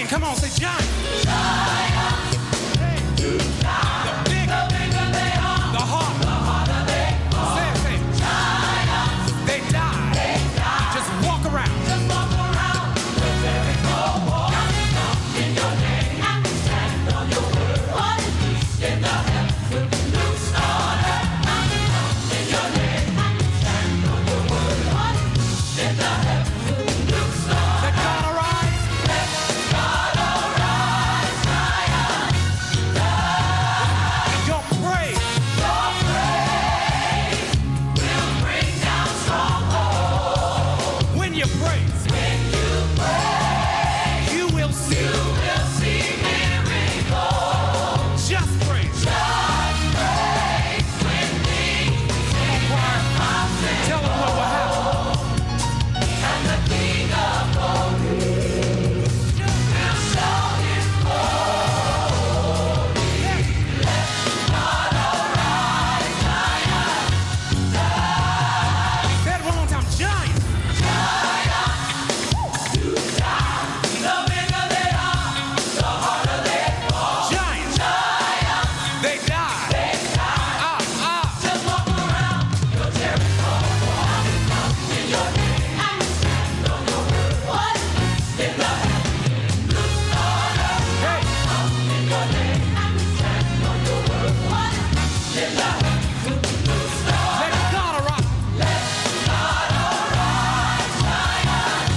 Come on, say giant. Hey. The bigger they are, the harder they fall. Say it. They die. Just walk around. The Jericho wall. In your name, and stand on your word. What is peace in the heavens will be loose on earth. In your name, and stand on your word. What is peace in the heavens will be loose on earth. Let God arise. Let God arise, Zion. Your praise will bring down strongholds. When you praise, you will see miracles. Just praise. When things choir, tell them what will happen. And the King of Glory will show his glory. Let God arise, Zion. Say it one more time, giant. The bigger they are, the harder they fall. Giants. They die. Just walk around your Jericho wall. In your name, and stand on your word. What is peace in the heavens? Loose on earth. Hey. In your name, and stand on your word. What is peace in the heavens? Loose on earth. Let God arise. Let God arise, Zion.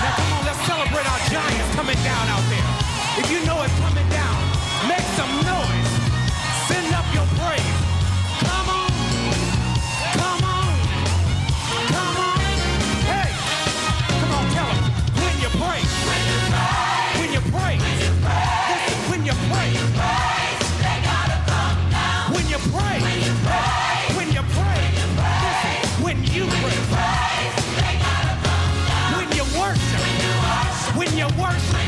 Now come on, let's celebrate our giants coming down out there. If you know it's coming down, make some noise. Send up your praise. Come on. Come on. Come on. Hey. Come on, tell them. When you praise. When you praise. Listen, when you praise. They gotta come down. When you praise. When you praise. Listen, when you praise. They gotta come down. When you worship. When you worship.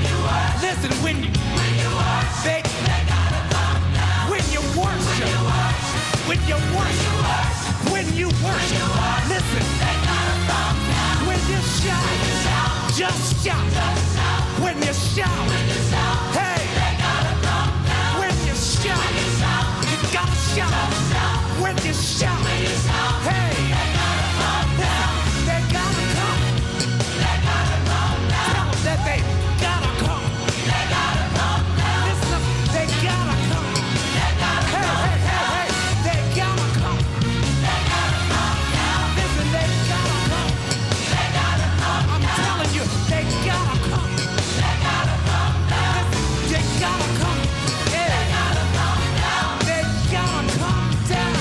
Listen, when you worship. They gotta come down. When you worship. When you worship. When you worship. Listen. They gotta come down. When you shout. Just shout. When you shout. Hey. They gotta come down. When you shout. You gotta shout. When you shout. Hey. They gotta come. Tell them that they gotta come. Listen up, they gotta come. Hey, they gotta come. Listen, they gotta come. I'm telling you, they gotta come. Listen, they gotta come. Yeah. They gotta come down.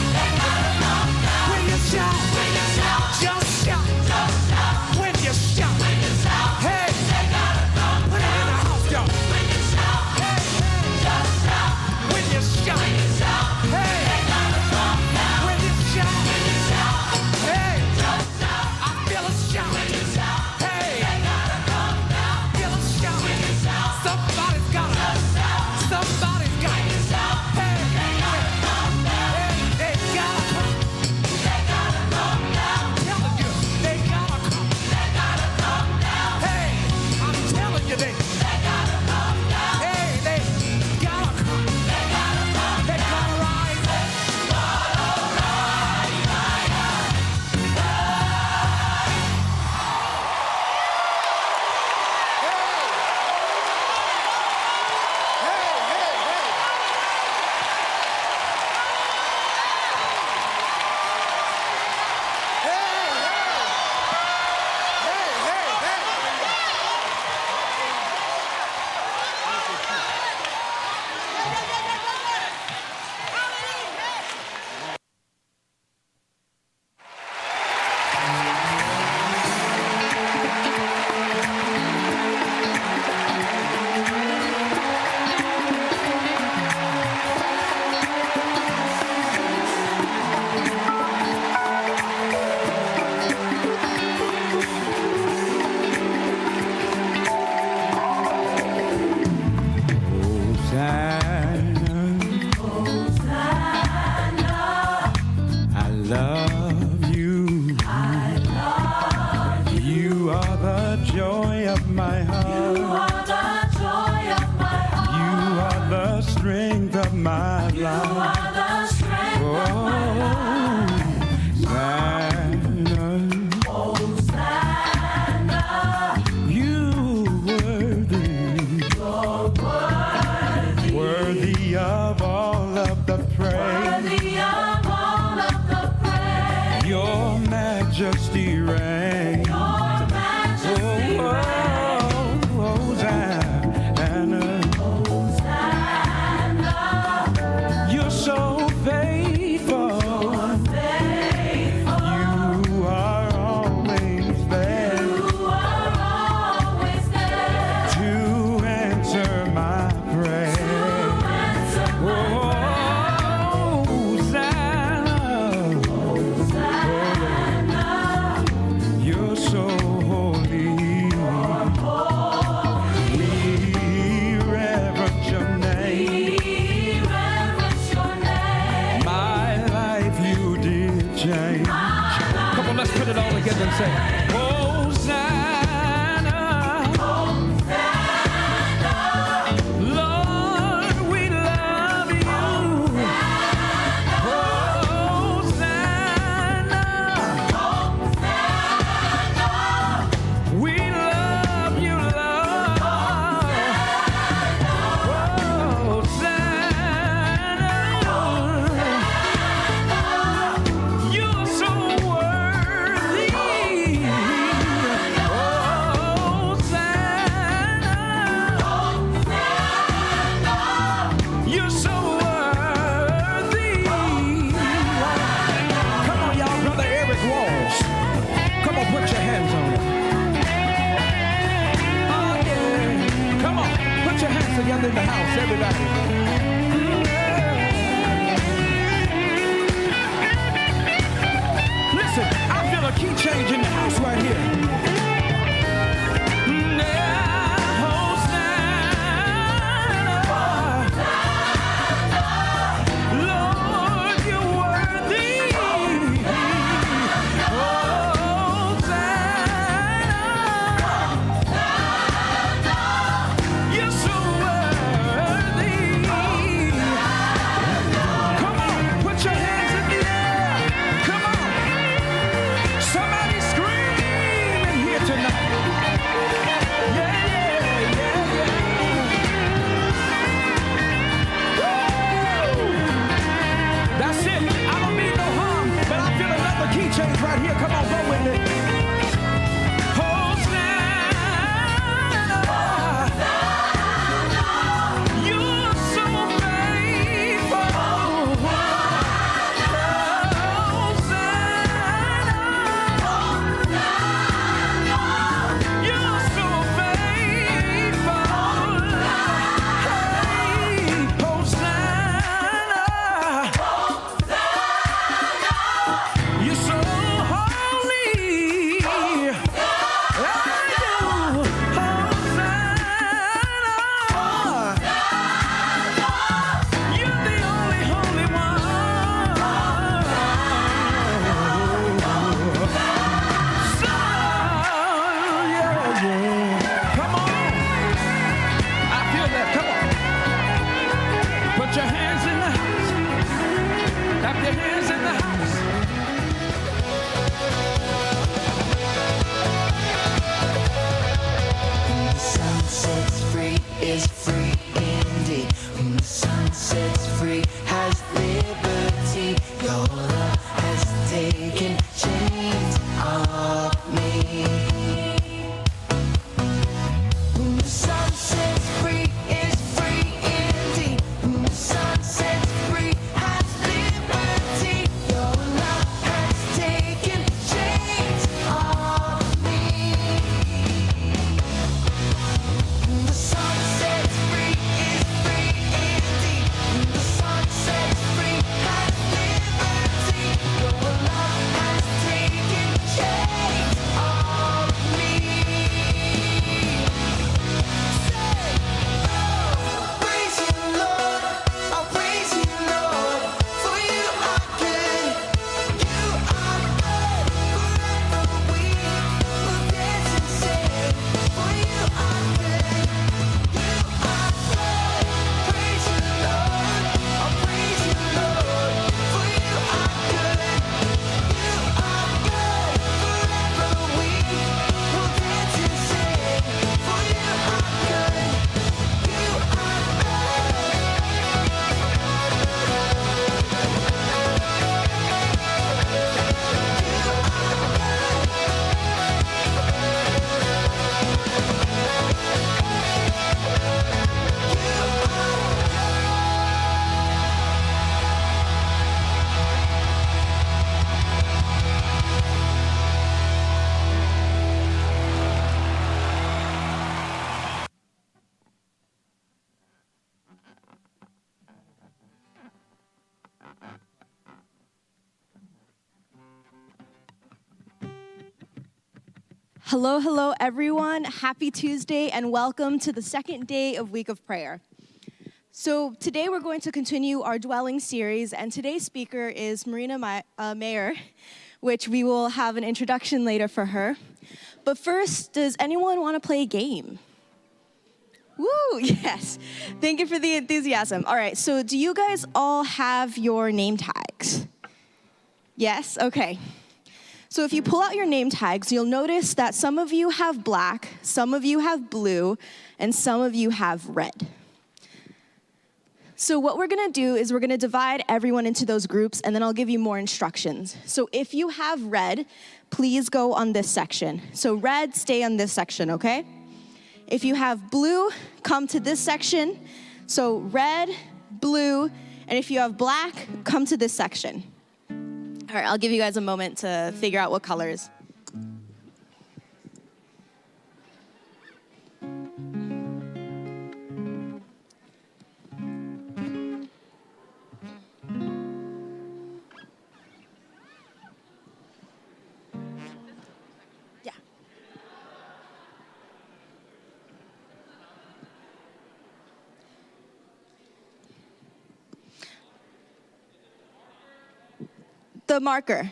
joy of my heart. You are the joy of my heart. You are the strength of my You life. are the strength of my life. Hosanna, Hosanna, you worthy, you're worthy. worthy of all of the praise. Worthy of all of the praise. Your majesty reigns. Your majesty reigns. Hosanna, Hosanna, you're so faithful. faithful. You are always there You are always there to answer my prayer. to answer my Hosanna, Hosanna. you're so holy. We reverence your name. We reverence your name. My life you did change. Come on, let's put it all together and say, Hosanna, Lord, we love you. Hosanna, we love you, Lord. Hosanna, you're so worthy. Hosanna, you're so worthy. Come on, y'all, brother Eric Walls. Come on, put your hands on it. Oh, yeah. Come on, put your hands together in the house, everybody. Listen, I feel a key change in the house right here. Hosanna, Lord, you're worthy. Hosanna, you're so worthy. Come on, put your hands in the air. Come on. Somebody scream! Hello, hello, everyone. Happy Tuesday, and welcome to the second day of Week of Prayer. So today we're going to continue our Dwelling series, and today's speaker is Marina Mayer, which we will have an introduction later for her. But first, does anyone want to play a game? Woo, yes. Thank you for the enthusiasm. All right, so do you guys all have your name tags? Yes? Okay. So if you pull out your name tags, you'll notice that some of you have black, some of you have blue, and some of you have red. So what we're gonna do is we're gonna divide everyone into those groups, and then I'll give you more instructions. So if you have red, please go on this section. So red, stay on this section, okay? If you have blue, come to this section. So red, blue, and if you have black, come to this section. All right, I'll give you guys a moment to figure out what colors. Yeah. The marker.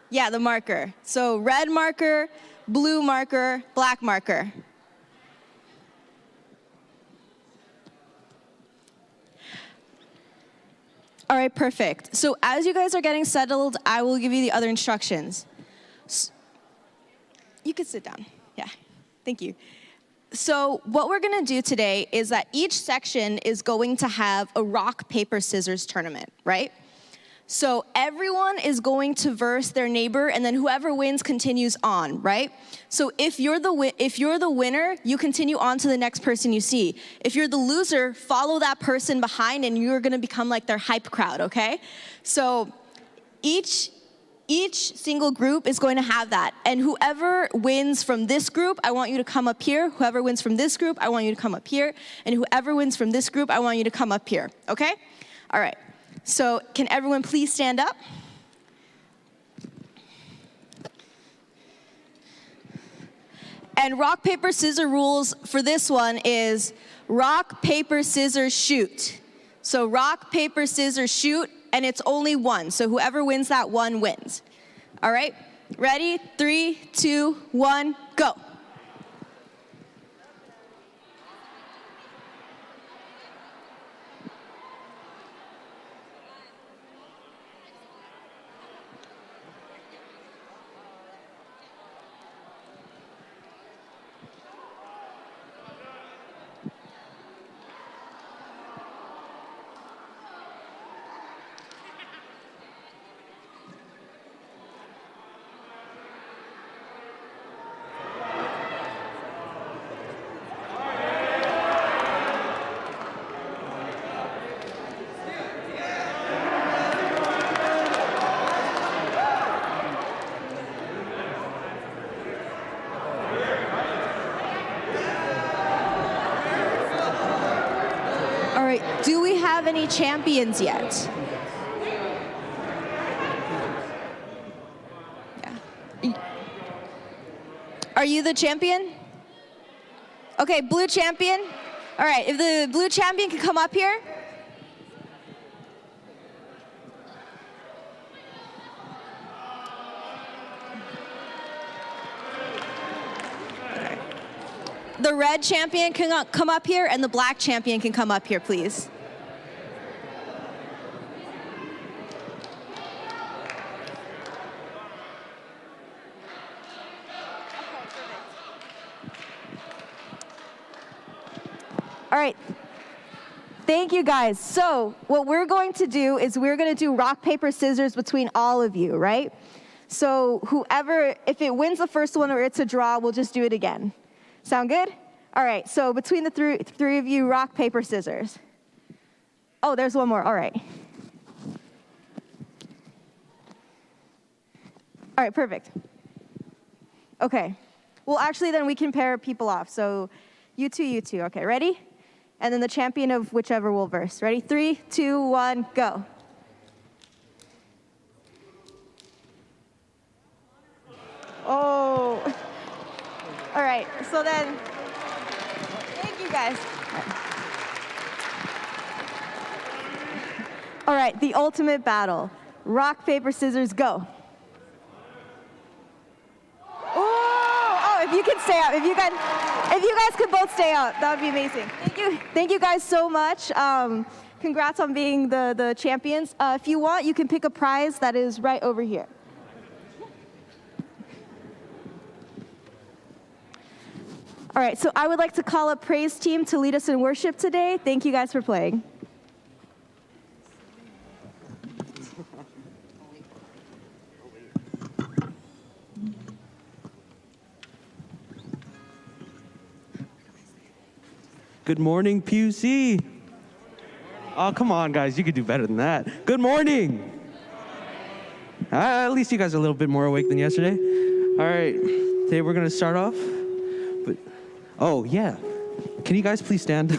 Yeah, the marker. So red marker, blue marker, black marker. All right, perfect. So as you guys are getting settled, I will give you the other instructions. You can sit down. Yeah, thank you. So what we're gonna do today is that each section is going to have a rock, paper, scissors tournament, right? So everyone is going to verse their neighbor, and then whoever wins continues on, right? So if you're the winner, you continue on to the next person you see. If you're the loser, follow that person behind, and you're gonna become like their hype crowd, okay? So each single group is going to have that, and whoever wins from this group, I want you to come up here. Whoever wins from this group, I want you to come up here, and whoever wins from this group, I want you to come up here, okay? All right. So can everyone please stand up? And rock, paper, scissors rules for this one is rock, paper, scissors, shoot. So rock, paper, scissors, shoot, and it's only one. So whoever wins that one wins. All right, ready? 3, 2, 1, go. Do we have any champions yet? Yeah. Are you the champion? Okay, blue champion. All right, if the blue champion can come up here. The red champion can come up here, and the black champion can come up here, please. All right, thank you guys. So what we're going to do is we're going to do rock, paper, scissors between all of you, right? So whoever, if it wins the first one or it's a draw, we'll just do it again. Sound good? All right, so between the three of you, rock, paper, scissors. Oh, there's one more, all right. All right, perfect. Okay, well actually then we can pair people off. So you two, okay, ready? And then the champion of whichever will verse. Ready? 3, 2, 1, go. Oh. All right, so then, thank you guys. All right, the ultimate battle. Rock, paper, scissors, go. Oh, if you can stay up, if you guys could both stay up, that would be amazing. Thank you guys so much. Congrats on being the champions. If you want, you can pick a prize that is right over here. All right, so I would like to call up Praise Team to lead us in worship today. Thank you guys for playing. Good morning, PUC. Oh, come on, guys. You could do better than that. Good morning. At least you guys are a little bit more awake than yesterday. All right. Today we're going to start off. But, oh, yeah. Can you guys please stand?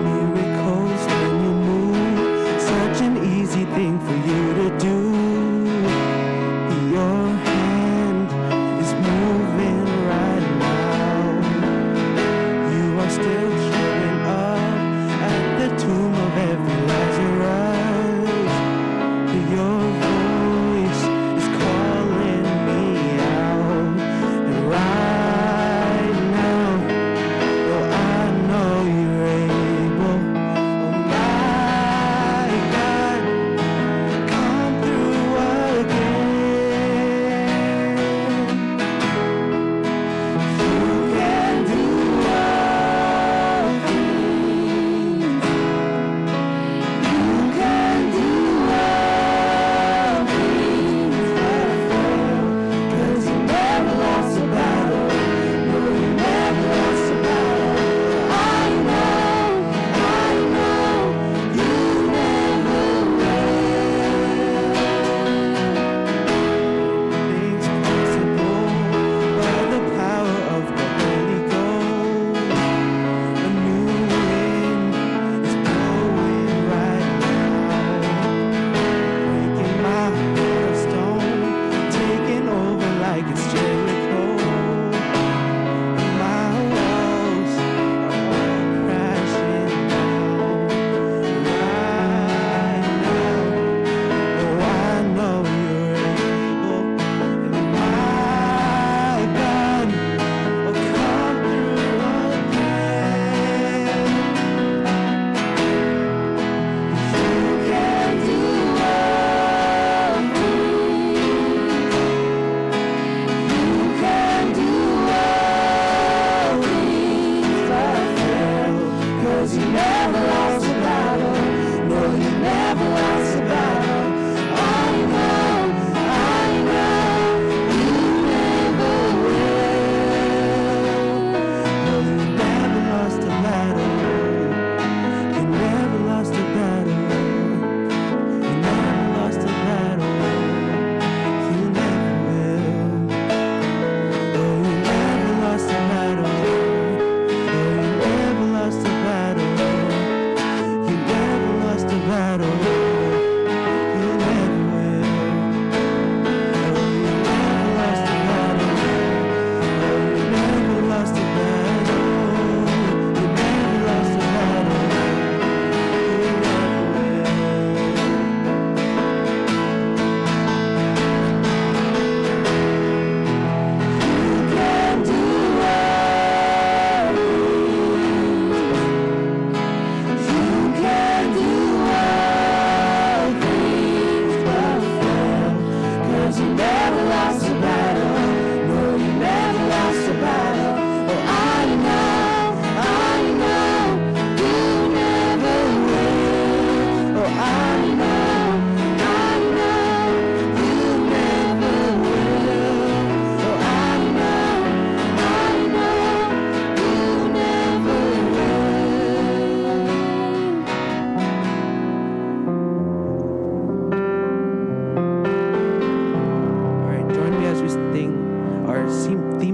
Miracles when you move, such an easy thing for you to do. Your hand is moving right now. You are still showing up at the tomb of every Lazarus. Your voice is calling me out. And right now, oh, I know you're able. Oh my God, come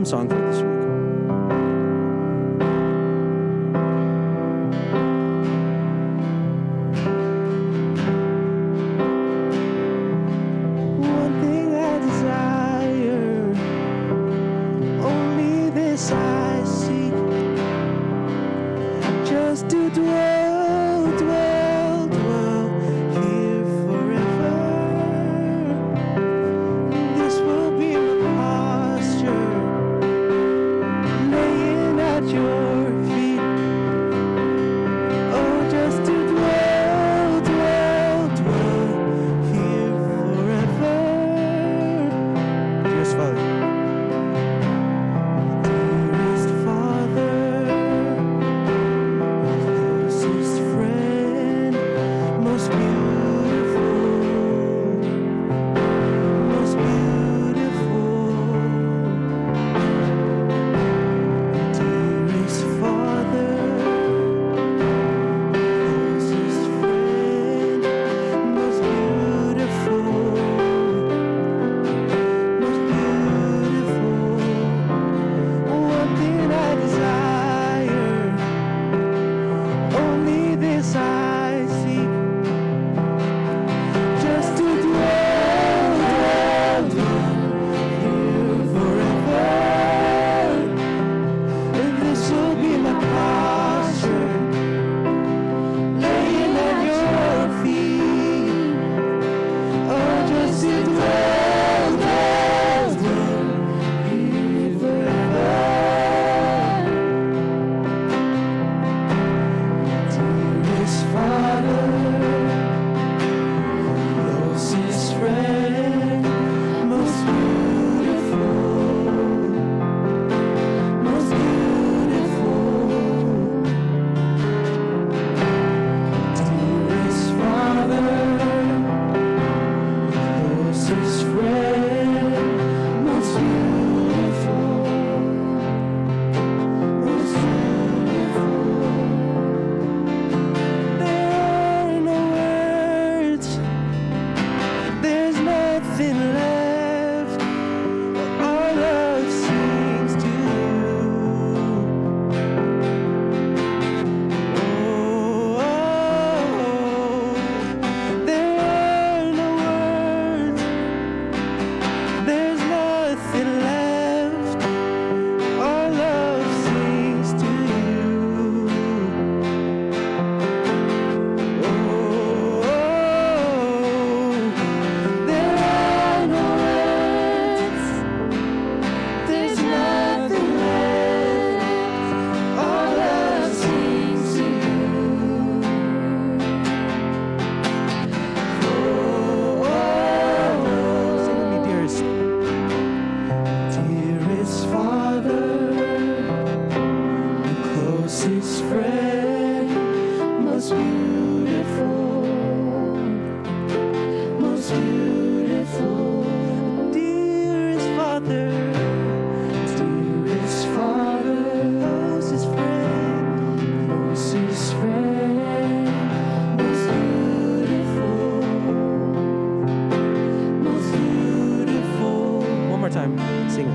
theme song for this week. One thing I desire, only this I seek, just to dwell, dwell, dwell here forever. This will be my posture, laying at your feet. Oh, just to dwell, dwell, dwell here forever. Dearest Father. Dearest Father, closest friend, most beautiful, most beautiful. Dearest Father, closest friend, most beautiful, most beautiful. One thing I desire, only this I seek, just to dwell, dwell, dwell here forever. And this will be my posture, laying at your feet. Oh, just to dwell, dwell, dwell here forever. Dearest Father, closest friend, most beautiful, most beautiful. Dearest Father, closest friend, most beautiful, most beautiful. There are no words, there's nothing left. Our love sings to you. Oh, there are no words, there's nothing left. Our love sings to you. There are no words, there's nothing left. Our love sings to you. Sing with me, dearest. Dearest Father, closest friend, most beautiful, most beautiful. Dearest Father, closest friend, most beautiful, most beautiful. One more time, sing it.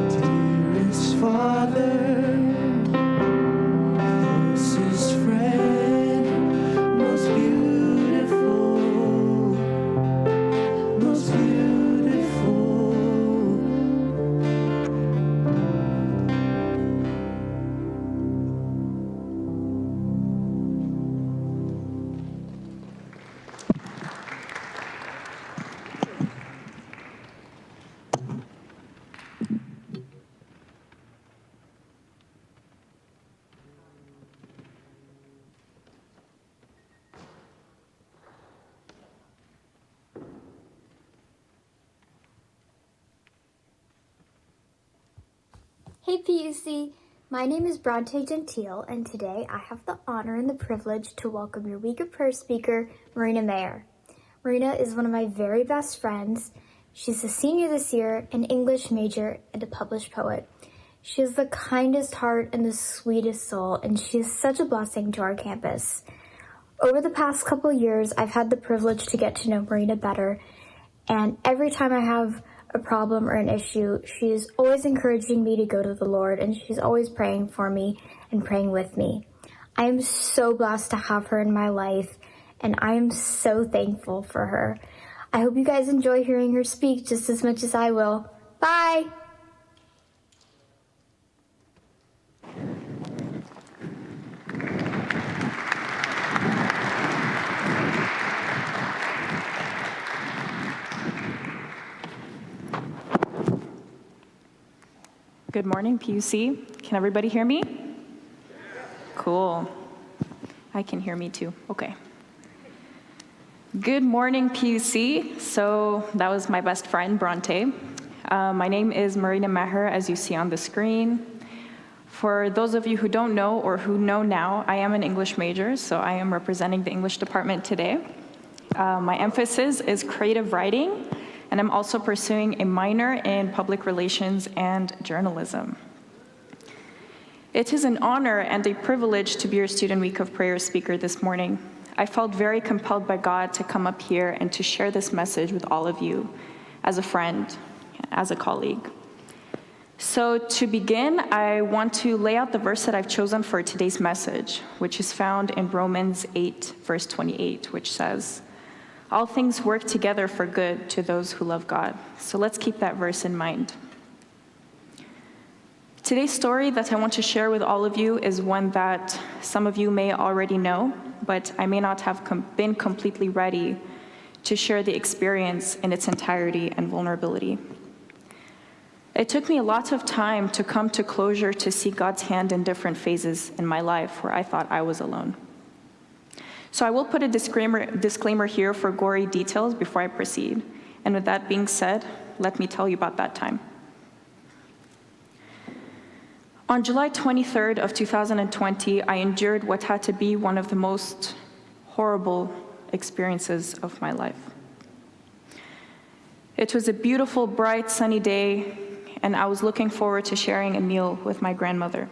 Dearest Father, closest friend, most beautiful, most beautiful. Hey PUC, my name is Bronte Gentile, and today I have the honor and the privilege to welcome your Week of Prayer speaker, Marina Mayer. Marina is one of my very best friends. She's a senior this year, an English major, and a published poet. She has the kindest heart and the sweetest soul, and she is such a blessing to our campus. Over the past couple years, I've had the privilege to get to know Marina better, and every time I have a problem or an issue, she's always encouraging me to go to the Lord, and she's always praying for me and praying with me. I am so blessed to have her in my life, and I am so thankful for her. I hope you guys enjoy hearing her speak just as much as I will. Bye! Good morning, PUC. Can everybody hear me? Cool. I can hear me too. Okay. Good morning, PUC. So that was my best friend, Bronte. My name is Marina Meher, as you see on the screen. For those of you who don't know or who know now, I am an English major, so I am representing the English department today. My emphasis is creative writing, and I'm also pursuing a minor in public relations and journalism. It is an honor and a privilege to be your Student Week of Prayer speaker this morning. I felt very compelled by God to come up here and to share this message with all of you as a friend, as a colleague. So to begin, I want to lay out the verse that I've chosen for today's message, which is found in Romans 8, verse 28, which says, "All things work together for good to those who love God." So let's keep that verse in mind. Today's story that I want to share with all of you is one that some of you may already know, but I may not have been completely ready to share the experience in its entirety and vulnerability. It took me a lot of time to come to closure to see God's hand in different phases in my life where I thought I was alone. So I will put a disclaimer here for gory details before I proceed. And with that being said, let me tell you about that time. On July 23rd of 2020, I endured what had to be one of the most horrible experiences of my life. It was a beautiful, bright, sunny day, and I was looking forward to sharing a meal with my grandmother.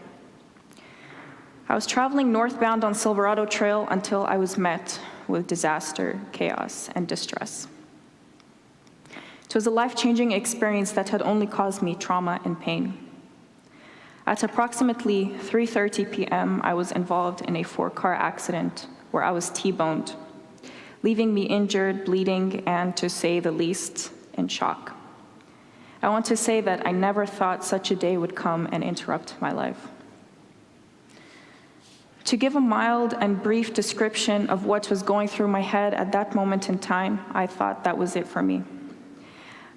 I was traveling northbound on Silverado Trail until I was met with disaster, chaos, and distress. It was a life-changing experience that had only caused me trauma and pain. At approximately 3:30 p.m., I was involved in a 4-car accident where I was T-boned, leaving me injured, bleeding, and, to say the least, in shock. I want to say that I never thought such a day would come and interrupt my life. To give a mild and brief description of what was going through my head at that moment in time, I thought that was it for me.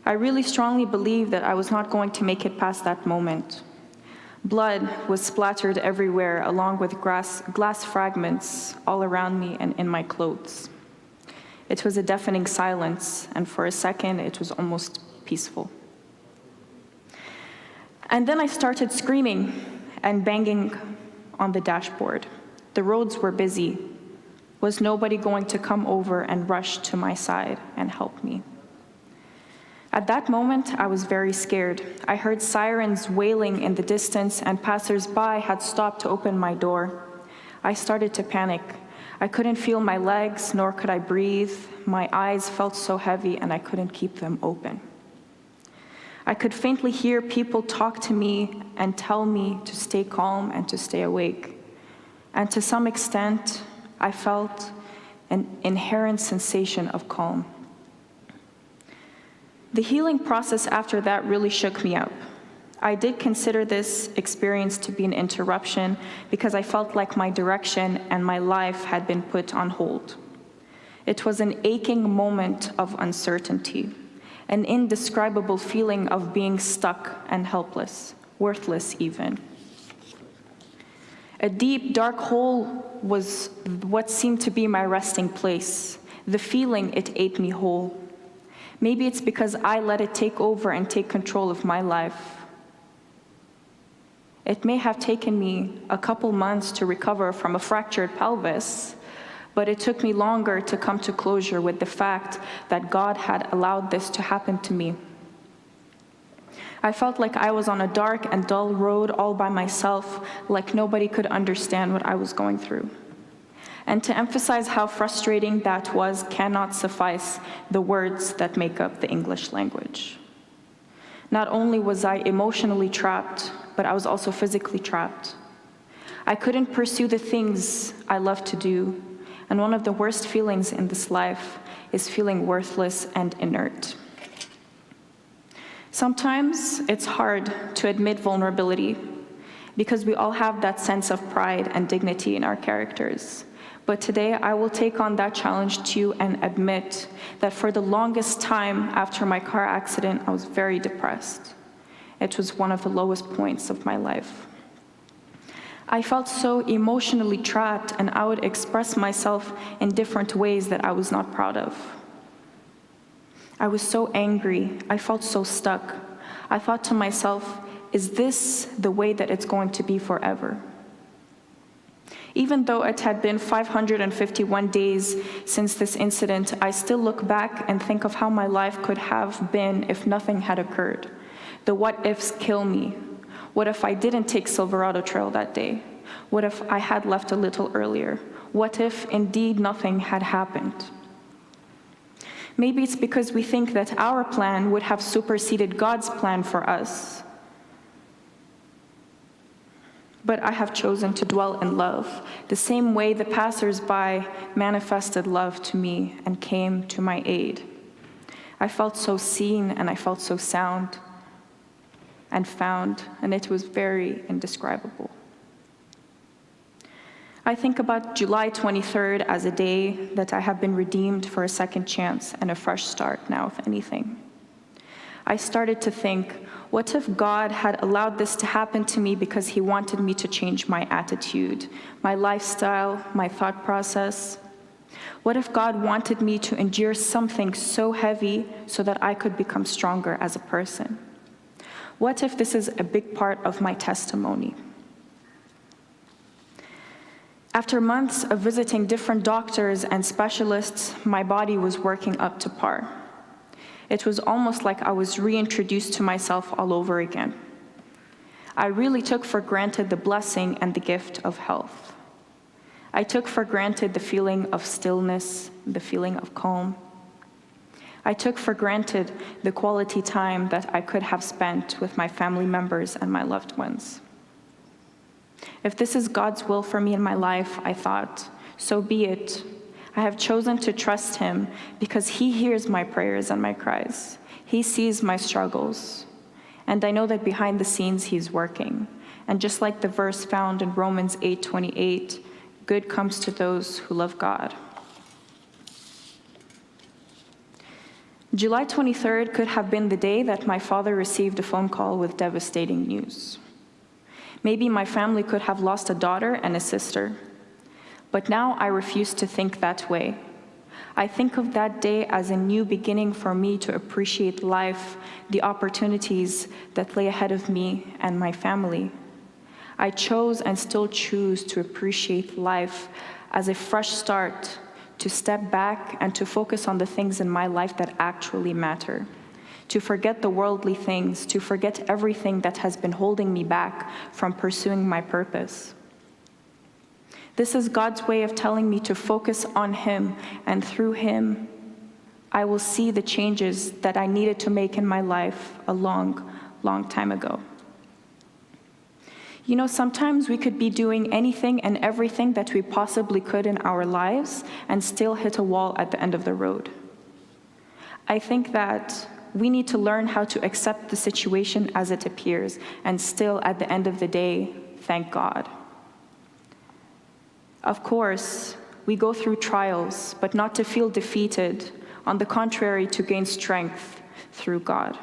I really strongly believed that I was not going to make it past that moment. Blood was splattered everywhere, along with glass fragments all around me and in my clothes. It was a deafening silence, and for a second, it was almost peaceful. And then I started screaming and banging on the dashboard. The roads were busy. Was nobody going to come over and rush to my side and help me? At that moment, I was very scared. I heard sirens wailing in the distance, and passers-by had stopped to open my door. I started to panic. I couldn't feel my legs, nor could I breathe. My eyes felt so heavy, and I couldn't keep them open. I could faintly hear people talk to me and tell me to stay calm and to stay awake. And to some extent, I felt an inherent sensation of calm. The healing process after that really shook me up. I did consider this experience to be an interruption because I felt like my direction and my life had been put on hold. It was an aching moment of uncertainty, an indescribable feeling of being stuck and helpless, worthless even. A deep, dark hole was what seemed to be my resting place. The feeling, it ate me whole. Maybe it's because I let it take over and take control of my life. It may have taken me a couple months to recover from a fractured pelvis, but it took me longer to come to closure with the fact that God had allowed this to happen to me. I felt like I was on a dark and dull road all by myself, like nobody could understand what I was going through. And to emphasize how frustrating that was cannot suffice the words that make up the English language. Not only was I emotionally trapped, but I was also physically trapped. I couldn't pursue the things I love to do, and one of the worst feelings in this life is feeling worthless and inert. Sometimes it's hard to admit vulnerability because we all have that sense of pride and dignity in our characters. But today I will take on that challenge too and admit that for the longest time after my car accident, I was very depressed. It was one of the lowest points of my life. I felt so emotionally trapped, and I would express myself in different ways that I was not proud of. I was so angry. I felt so stuck. I thought to myself, is this the way that it's going to be forever? Even though it had been 551 days since this incident, I still look back and think of how my life could have been if nothing had occurred. The what-ifs kill me. What if I didn't take Silverado Trail that day? What if I had left a little earlier? What if indeed nothing had happened? Maybe it's because we think that our plan would have superseded God's plan for us. But I have chosen to dwell in love, the same way the passers-by manifested love to me and came to my aid. I felt so seen, and I felt so sound and found, and it was very indescribable. I think about July 23rd as a day that I have been redeemed for a second chance and a fresh start now, if anything. I started to think, what if God had allowed this to happen to me because he wanted me to change my attitude, my lifestyle, my thought process? What if God wanted me to endure something so heavy so that I could become stronger as a person? What if this is a big part of my testimony? After months of visiting different doctors and specialists, my body was working up to par. It was almost like I was reintroduced to myself all over again. I really took for granted the blessing and the gift of health. I took for granted the feeling of stillness, the feeling of calm. I took for granted the quality time that I could have spent with my family members and my loved ones. If this is God's will for me in my life, I thought, so be it. I have chosen to trust him because he hears my prayers and my cries. He sees my struggles. And I know that behind the scenes he's working. And just like the verse found in Romans 8:28, good comes to those who love God. July 23rd could have been the day that my father received a phone call with devastating news. Maybe my family could have lost a daughter and a sister. But now I refuse to think that way. I think of that day as a new beginning for me to appreciate life, the opportunities that lay ahead of me and my family. I chose and still choose to appreciate life as a fresh start, to step back and to focus on the things in my life that actually matter, to forget the worldly things, to forget everything that has been holding me back from pursuing my purpose. This is God's way of telling me to focus on him, and through him, I will see the changes that I needed to make in my life a long, long time ago. You know, sometimes we could be doing anything and everything that we possibly could in our lives and still hit a wall at the end of the road. I think that we need to learn how to accept the situation as it appears and still, at the end of the day, thank God. Of course, we go through trials, but not to feel defeated. On the contrary, to gain strength through God.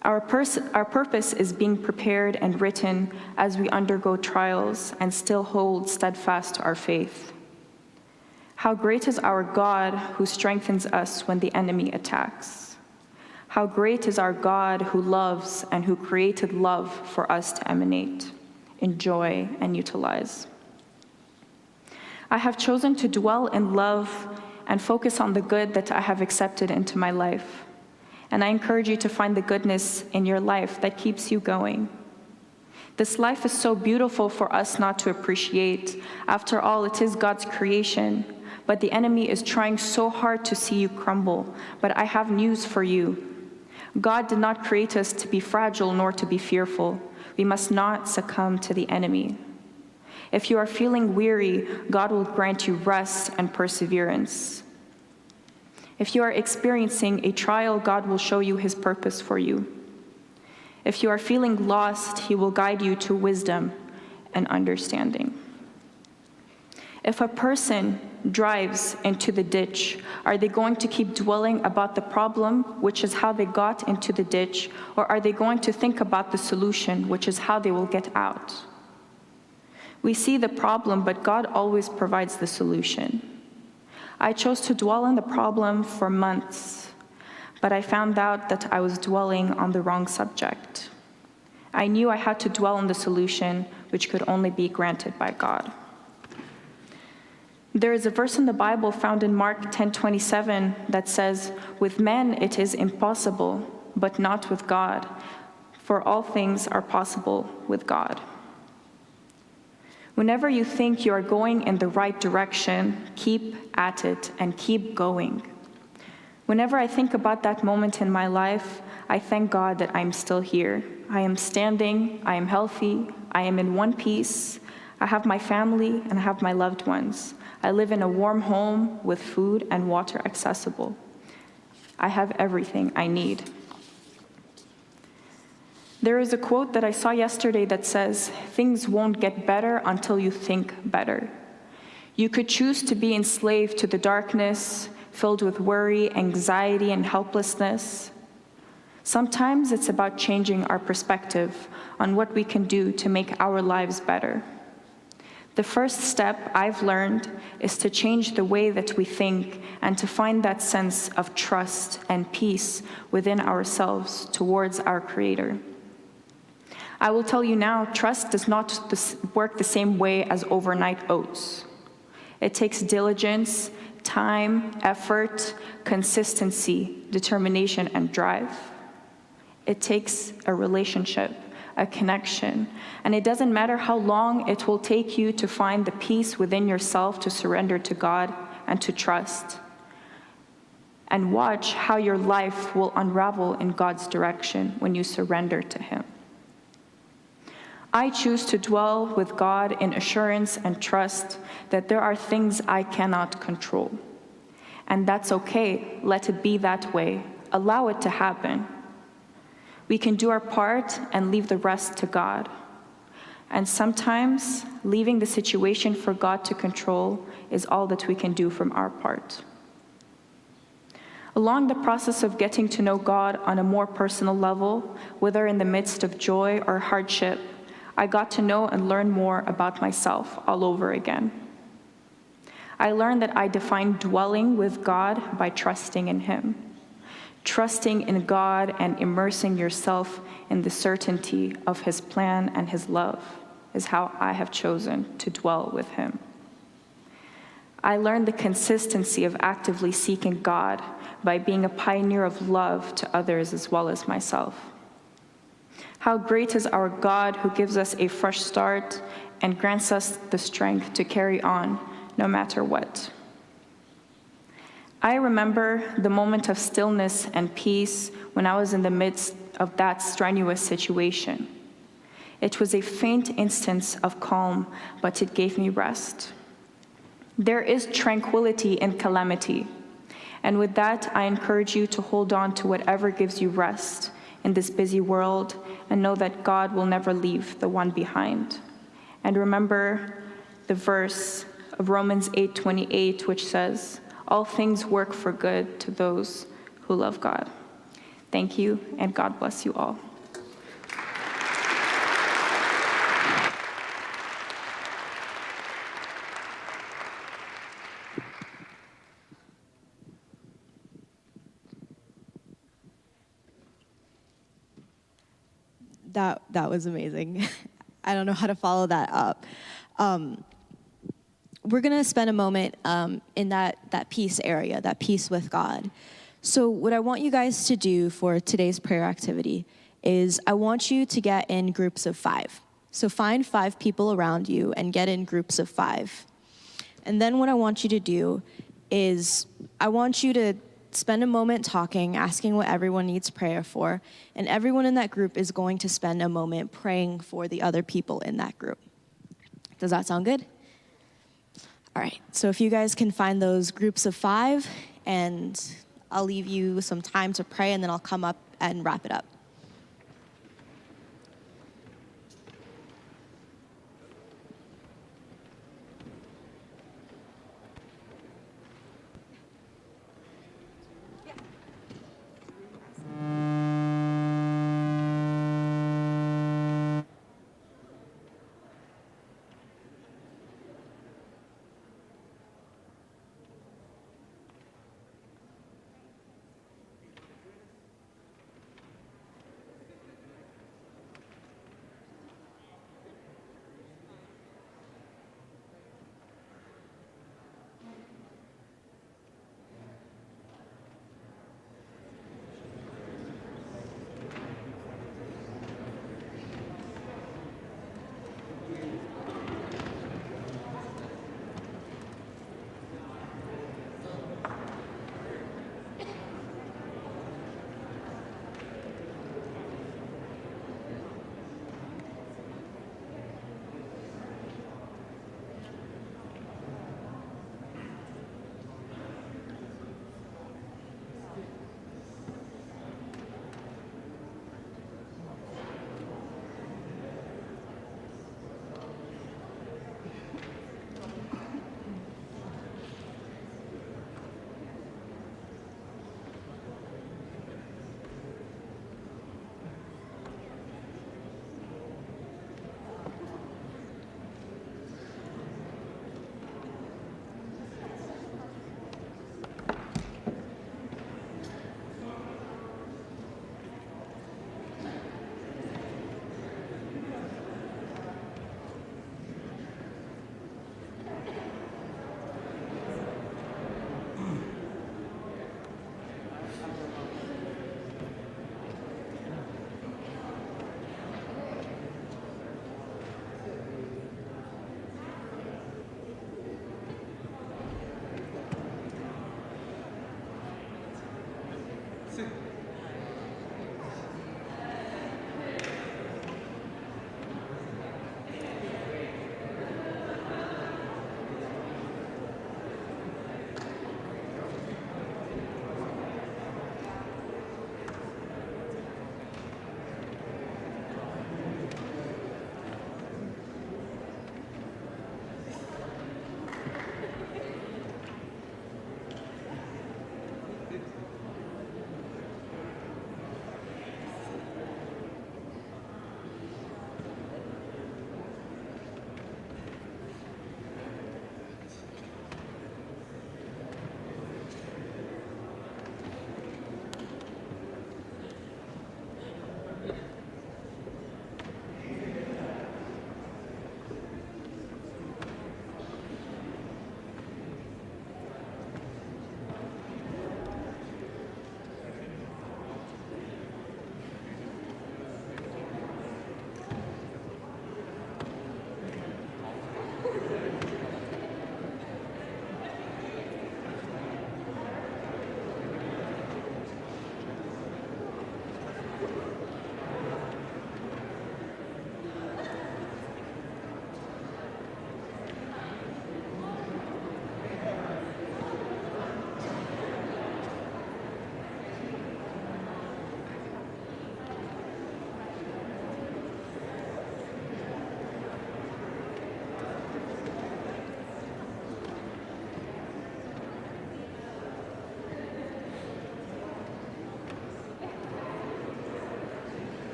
Our purpose is being prepared and written as we undergo trials and still hold steadfast to our faith. How great is our God who strengthens us when the enemy attacks. How great is our God who loves and who created love for us to emanate, enjoy, and utilize. I have chosen to dwell in love and focus on the good that I have accepted into my life. And I encourage you to find the goodness in your life that keeps you going. This life is so beautiful for us not to appreciate. After all, it is God's creation, but the enemy is trying so hard to see you crumble. But I have news for you. God did not create us to be fragile nor to be fearful. We must not succumb to the enemy. If you are feeling weary, God will grant you rest and perseverance. If you are experiencing a trial, God will show you his purpose for you. If you are feeling lost, he will guide you to wisdom and understanding. If a person drives into the ditch, are they going to keep dwelling about the problem, which is how they got into the ditch, or are they going to think about the solution, which is how they will get out? We see the problem, but God always provides the solution. I chose to dwell on the problem for months, but I found out that I was dwelling on the wrong subject. I knew I had to dwell on the solution, which could only be granted by God. There is a verse in the Bible found in Mark 10:27 that says, "With men it is impossible, but not with God, for all things are possible with God." Whenever you think you are going in the right direction, keep at it and keep going. Whenever I think about that moment in my life, I thank God that I'm still here. I am standing, I am healthy, I am in one piece, I have my family and I have my loved ones. I live in a warm home with food and water accessible. I have everything I need. There is a quote that I saw yesterday that says, "Things won't get better until you think better." You could choose to be enslaved to the darkness, filled with worry, anxiety, and helplessness. Sometimes it's about changing our perspective on what we can do to make our lives better. The first step I've learned is to change the way that we think and to find that sense of trust and peace within ourselves towards our Creator. I will tell you now, trust does not work the same way as overnight oats. It takes diligence, time, effort, consistency, determination, and drive. It takes a relationship, a connection, and it doesn't matter how long it will take you to find the peace within yourself to surrender to God and to trust. And watch how your life will unravel in God's direction when you surrender to Him. I choose to dwell with God in assurance and trust that there are things I cannot control. And that's okay. Let it be that way. Allow it to happen. We can do our part and leave the rest to God. And sometimes leaving the situation for God to control is all that we can do from our part. Along the process of getting to know God on a more personal level, whether in the midst of joy or hardship, I got to know and learn more about myself all over again. I learned that I define dwelling with God by trusting in Him. Trusting in God and immersing yourself in the certainty of His plan and His love is how I have chosen to dwell with Him. I learned the consistency of actively seeking God by being a pioneer of love to others as well as myself. How great is our God who gives us a fresh start and grants us the strength to carry on no matter what. I remember the moment of stillness and peace when I was in the midst of that strenuous situation. It was a faint instance of calm, but it gave me rest. There is tranquility in calamity, and with that, I encourage you to hold on to whatever gives you rest in this busy world and know that God will never leave the one behind. And remember the verse of Romans 8:28, which says, "All things work for good to those who love God." Thank you, and God bless you all. That was amazing. I don't know how to follow that up. We're gonna spend a moment in that peace area, that peace with God. So what I want you guys to do for today's prayer activity is I want you to get in groups of 5. So find 5 people around you and get in groups of 5. And then what I want you to do is I want you to spend a moment talking, asking what everyone needs prayer for, and everyone in that group is going to spend a moment praying for the other people in that group. Does that sound good? All right, so if you guys can find those groups of 5, and I'll leave you some time to pray, and then I'll come up and wrap it up.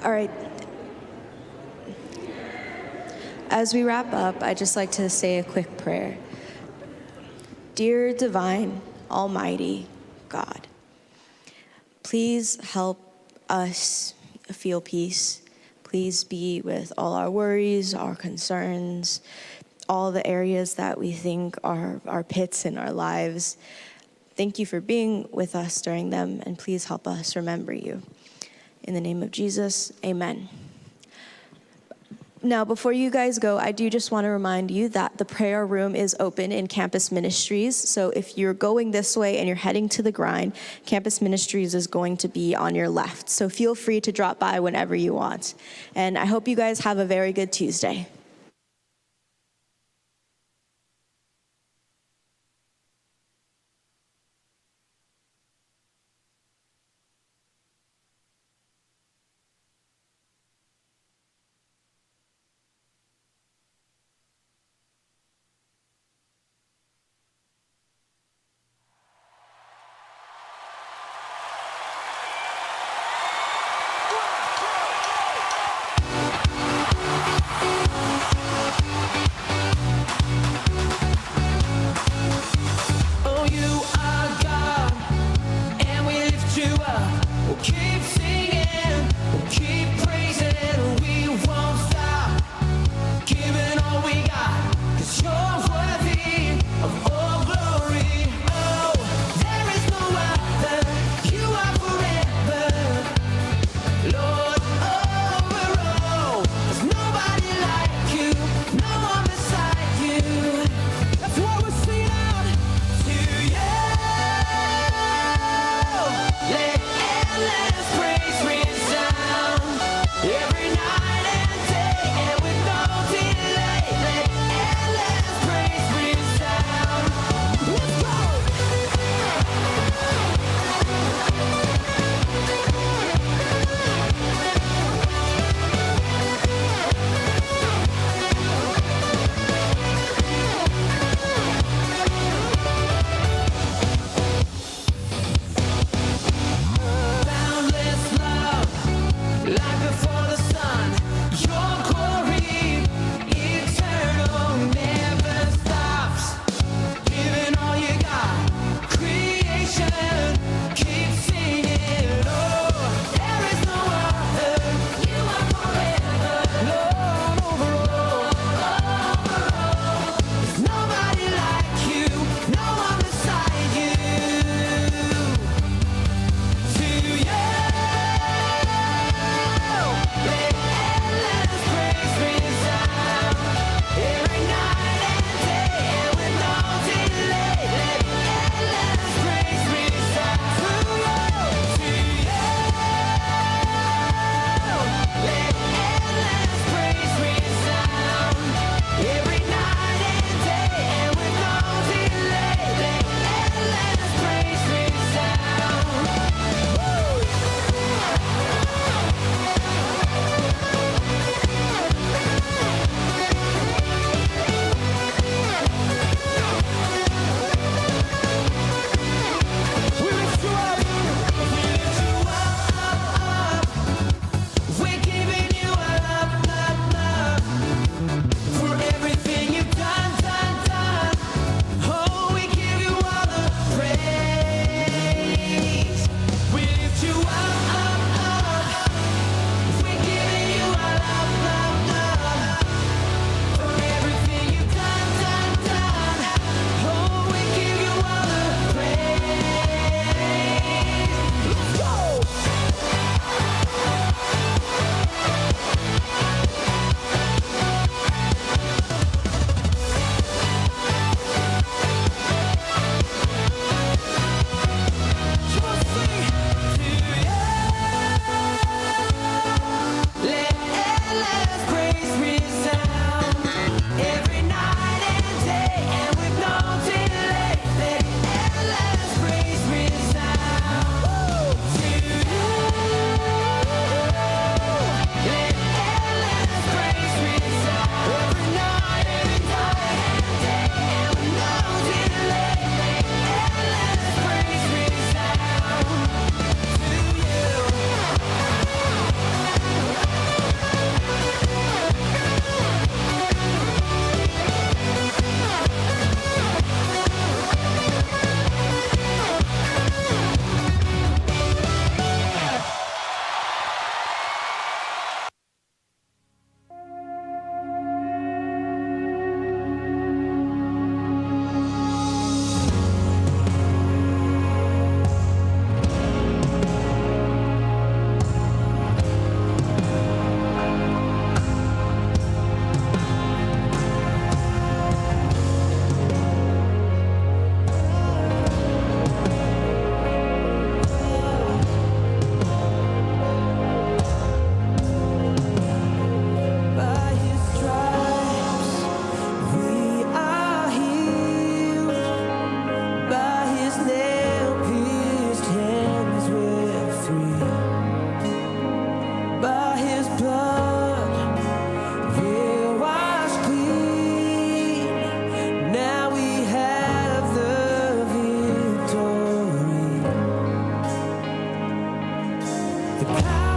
All right. As we wrap up, I'd just like to say a quick prayer. Dear divine, almighty God, please help us feel peace. Please be with all our worries, our concerns, all the areas that we think are our pits in our lives. Thank you for being with us during them, and please help us remember you. In the name of Jesus, amen. Now, before you guys go, I do just want to remind you that the prayer room is open in Campus Ministries. So if you're going this way and you're heading to the grind, Campus Ministries is going to be on your left. So feel free to drop by whenever you want. And I hope you guys have a very good Tuesday. The power